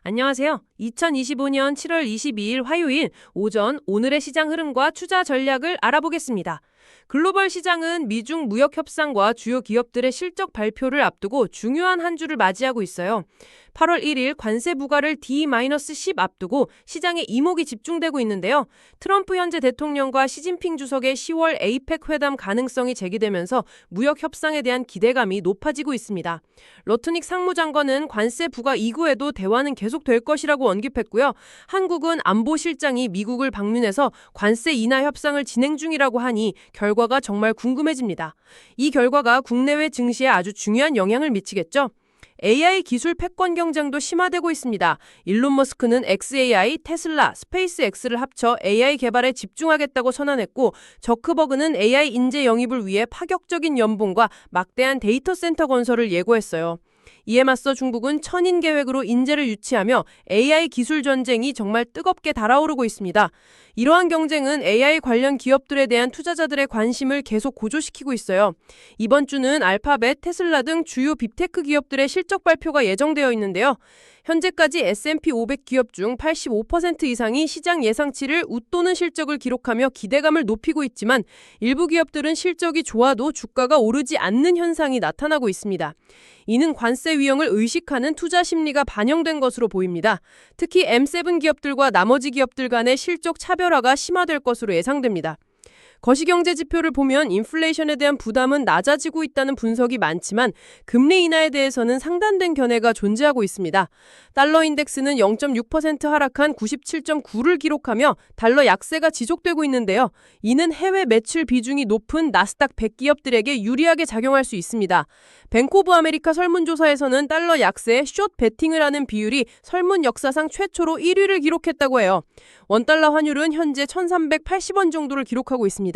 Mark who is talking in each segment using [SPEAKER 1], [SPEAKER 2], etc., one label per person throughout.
[SPEAKER 1] 안녕하세요. 2025년 7월 22일 화요일 오전 오늘의 시장 흐름과 투자 전략을 알아보겠습니다. 글로벌 시장은 미중 무역 협상과 주요 기업들의 실적 발표를 앞두고 중요한 한 주를 맞이하고 있어요. 8월 1일 관세 부과를 D-10 앞두고 시장에 이목이 집중되고 있는데요. 트럼프 현재 대통령과 시진핑 주석의 10월 에이펙 회담 가능성이 제기되면서 무역 협상에 대한 기대감이 높아지고 있습니다. 러트닉 상무장관은 관세 부과 이후에도 대화는 계속될 것이라고 언급했고요. 한국은 안보실장이 미국을 방문해서 관세 인하 협상을 진행 중이라고 하니 결과가 정말 궁금해집니다. 이 결과가 국내외 증시에 아주 중요한 영향을 미치겠죠. AI 기술 패권 경쟁도 심화되고 있습니다. 일론 머스크는 xAI, 테슬라, 스페이스X를 합쳐 AI 개발에 집중하겠다고 선언했고 저크버그는 AI 인재 영입을 위해 파격적인 연봉과 막대한 데이터 센터 건설을 예고했어요. 이에 맞서 중국은 천인 계획으로 인재를 유치하며 AI 기술 전쟁이 정말 뜨겁게 달아오르고 있습니다. 이러한 경쟁은 AI 관련 기업들에 대한 투자자들의 관심을 계속 고조시키고 있어요. 이번 주는 알파벳, 테슬라 등 주요 빅테크 기업들의 실적 발표가 예정되어 있는데요. 현재까지 S&P 500 기업 중 85% 이상이 시장 예상치를 웃도는 실적을 기록하며 기대감을 높이고 있지만 일부 기업들은 실적이 좋아도 주가가 오르지 않는 현상이 나타나고 있습니다. 이는 관세 위험을 의식하는 투자 심리가 반영된 것으로 보입니다. 특히 M7 기업들과 나머지 기업들 간의 실적 차별화가 심화될 것으로 예상됩니다. 거시경제 지표를 보면 인플레이션에 대한 부담은 낮아지고 있다는 분석이 많지만 금리 인하에 대해서는 상단된 견해가 존재하고 있습니다. 달러 인덱스는 0.6% 하락한 97.9를 기록하며 달러 약세가 지속되고 있는데요. 이는 해외 매출 비중이 높은 나스닥 100 기업들에게 유리하게 작용할 수 있습니다. 뱅크 오브 아메리카 설문조사에서는 달러 약세에 숏 베팅을 하는 비율이 설문 역사상 최초로 1위를 기록했다고 해요. 원달러 환율은 현재 1,380원 정도를 기록하고 있습니다.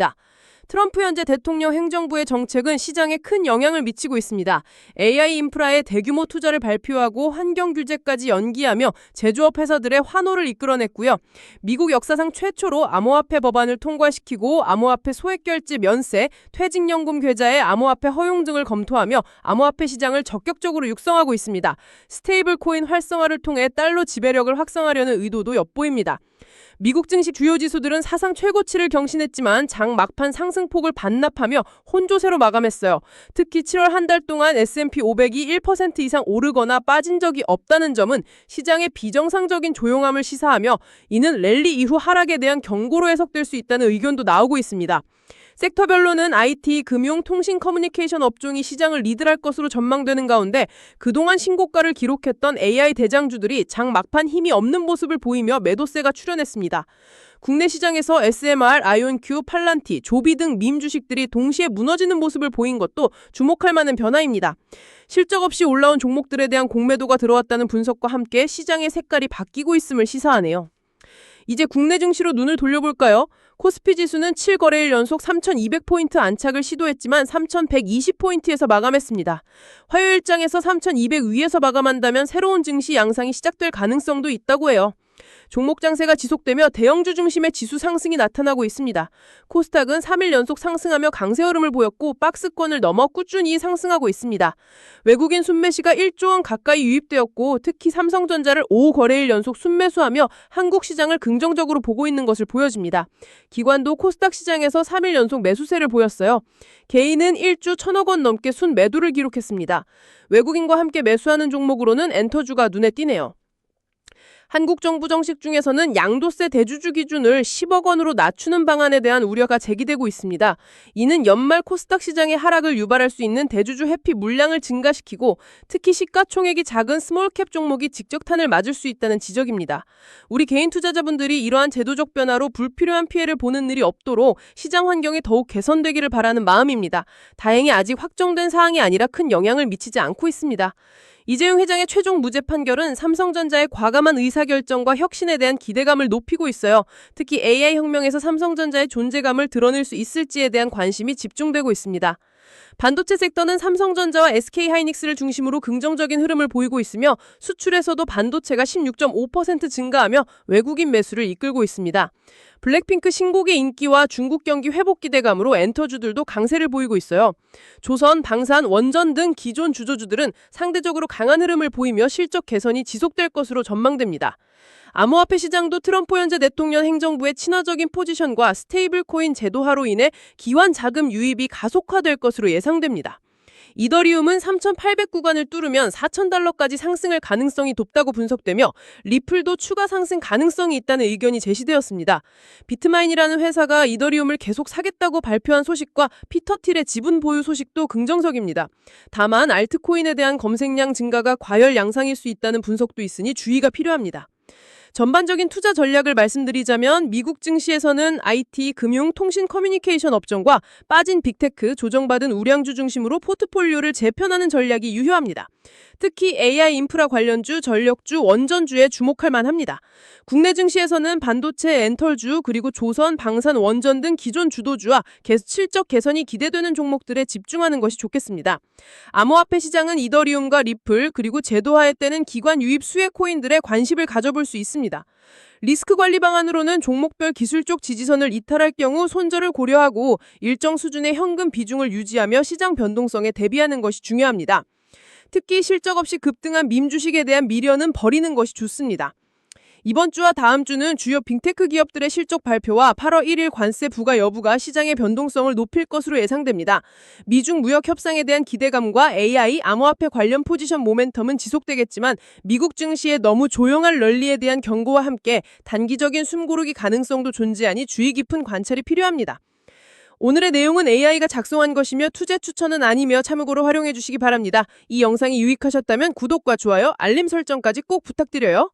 [SPEAKER 1] 트럼프 현재 대통령 행정부의 정책은 시장에 큰 영향을 미치고 있습니다. AI 인프라에 대규모 투자를 발표하고 환경 규제까지 연기하며 제조업 회사들의 환호를 이끌어냈고요. 미국 역사상 최초로 암호화폐 법안을 통과시키고 암호화폐 소액결제 면세, 퇴직연금 계좌의 암호화폐 허용 등을 검토하며 암호화폐 시장을 적극적으로 육성하고 있습니다. 스테이블 코인 활성화를 통해 달러 지배력을 확산하려는 의도도 엿보입니다. 미국 증시 주요 지수들은 사상 최고치를 경신했지만 장 막판 상승폭을 반납하며 혼조세로 마감했어요. 특히 7월 한 달 동안 S&P 500이 1% 이상 오르거나 빠진 적이 없다는 점은 시장의 비정상적인 조용함을 시사하며 이는 랠리 이후 하락에 대한 경고로 해석될 수 있다는 의견도 나오고 있습니다. 섹터별로는 IT, 금융, 통신, 커뮤니케이션 업종이 시장을 리드할 것으로 전망되는 가운데 그동안 신고가를 기록했던 AI 대장주들이 장 막판 힘이 없는 모습을 보이며 매도세가 출현했습니다. 국내 시장에서 SMR, 아이온큐, 팔란티, 조비 등 밈 주식들이 동시에 무너지는 모습을 보인 것도 주목할 만한 변화입니다. 실적 없이 올라온 종목들에 대한 공매도가 들어왔다는 분석과 함께 시장의 색깔이 바뀌고 있음을 시사하네요. 이제 국내 증시로 눈을 돌려볼까요? 코스피 지수는 7거래일 연속 3,200포인트 안착을 시도했지만 3,120포인트에서 마감했습니다. 화요일장에서 3,200 위에서 마감한다면 새로운 증시 양상이 시작될 가능성도 있다고 해요. 종목 장세가 지속되며 대형주 중심의 지수 상승이 나타나고 있습니다. 코스닥은 3일 연속 상승하며 강세 흐름을 보였고 박스권을 넘어 꾸준히 상승하고 있습니다. 외국인 순매시가 1조 원 가까이 유입되었고 특히 삼성전자를 5거래일 연속 순매수하며 한국 시장을 긍정적으로 보고 있는 것을 보여줍니다. 기관도 코스닥 시장에서 3일 연속 매수세를 보였어요. 개인은 1조 1,000억 원 넘게 순매도를 기록했습니다. 외국인과 함께 매수하는 종목으로는 엔터주가 눈에 띄네요. 한국 정부 정책 중에서는 양도세 대주주 기준을 10억 원으로 낮추는 방안에 대한 우려가 제기되고 있습니다. 이는 연말 코스닥 시장의 하락을 유발할 수 있는 대주주 회피 물량을 증가시키고 특히 시가총액이 작은 스몰캡 종목이 직격탄을 맞을 수 있다는 지적입니다. 우리 개인 투자자분들이 이러한 제도적 변화로 불필요한 피해를 보는 일이 없도록 시장 환경이 더욱 개선되기를 바라는 마음입니다. 다행히 아직 확정된 사항이 아니라 큰 영향을 미치지 않고 있습니다. 이재용 회장의 최종 무죄 판결은 삼성전자의 과감한 의사결정과 혁신에 대한 기대감을 높이고 있어요. 특히 AI 혁명에서 삼성전자의 존재감을 드러낼 수 있을지에 대한 관심이 집중되고 있습니다. 반도체 섹터는 삼성전자와 SK하이닉스를 중심으로 긍정적인 흐름을 보이고 있으며 수출에서도 반도체가 16.5% 증가하며 외국인 매수를 이끌고 있습니다. 블랙핑크 신곡의 인기와 중국 경기 회복 기대감으로 엔터주들도 강세를 보이고 있어요. 조선, 방산, 원전 등 기존 주조주들은 상대적으로 강한 흐름을 보이며 실적 개선이 지속될 것으로 전망됩니다. 암호화폐 시장도 트럼프 현재 대통령 행정부의 친화적인 포지션과 스테이블 코인 제도화로 인해 기관 자금 유입이 가속화될 것으로 예상됩니다. 이더리움은 3,800 구간을 뚫으면 4,000달러까지 상승할 가능성이 높다고 분석되며 리플도 추가 상승 가능성이 있다는 의견이 제시되었습니다. 비트마인이라는 회사가 이더리움을 계속 사겠다고 발표한 소식과 피터 틸의 지분 보유 소식도 긍정적입니다. 다만 알트코인에 대한 검색량 증가가 과열 양상일 수 있다는 분석도 있으니 주의가 필요합니다. 전반적인 투자 전략을 말씀드리자면 미국 증시에서는 IT, 금융, 통신, 커뮤니케이션 업종과 빠진 빅테크, 조정받은 우량주 중심으로 포트폴리오를 재편하는 전략이 유효합니다. 특히 AI 인프라 관련주, 전력주, 원전주에 주목할 만합니다. 국내 증시에서는 반도체, 엔털주, 그리고 조선, 방산, 원전 등 기존 주도주와 실적 개선이 기대되는 종목들에 집중하는 것이 좋겠습니다. 암호화폐 시장은 이더리움과 리플, 그리고 제도화에 따른 기관 유입 수혜 코인들에 관심을 가져볼 수 있습니다. 리스크 관리 방안으로는 종목별 기술적 지지선을 이탈할 경우 손절을 고려하고 일정 수준의 현금 비중을 유지하며 시장 변동성에 대비하는 것이 중요합니다. 특히 실적 없이 급등한 밈 주식에 대한 미련은 버리는 것이 좋습니다. 이번 주와 다음 주는 주요 빅테크 기업들의 실적 발표와 8월 1일 관세 부과 여부가 시장의 변동성을 높일 것으로 예상됩니다. 미중 무역 협상에 대한 기대감과 AI, 암호화폐 관련 포지션 모멘텀은 지속되겠지만 미국 증시의 너무 조용한 랠리에 대한 경고와 함께 단기적인 숨고르기 가능성도 존재하니 주의 깊은 관찰이 필요합니다. 오늘의 내용은 AI가 작성한 것이며 투자 추천은 아니며 참고로 활용해 주시기 바랍니다. 이 영상이 유익하셨다면 구독과 좋아요, 알림 설정까지 꼭 부탁드려요.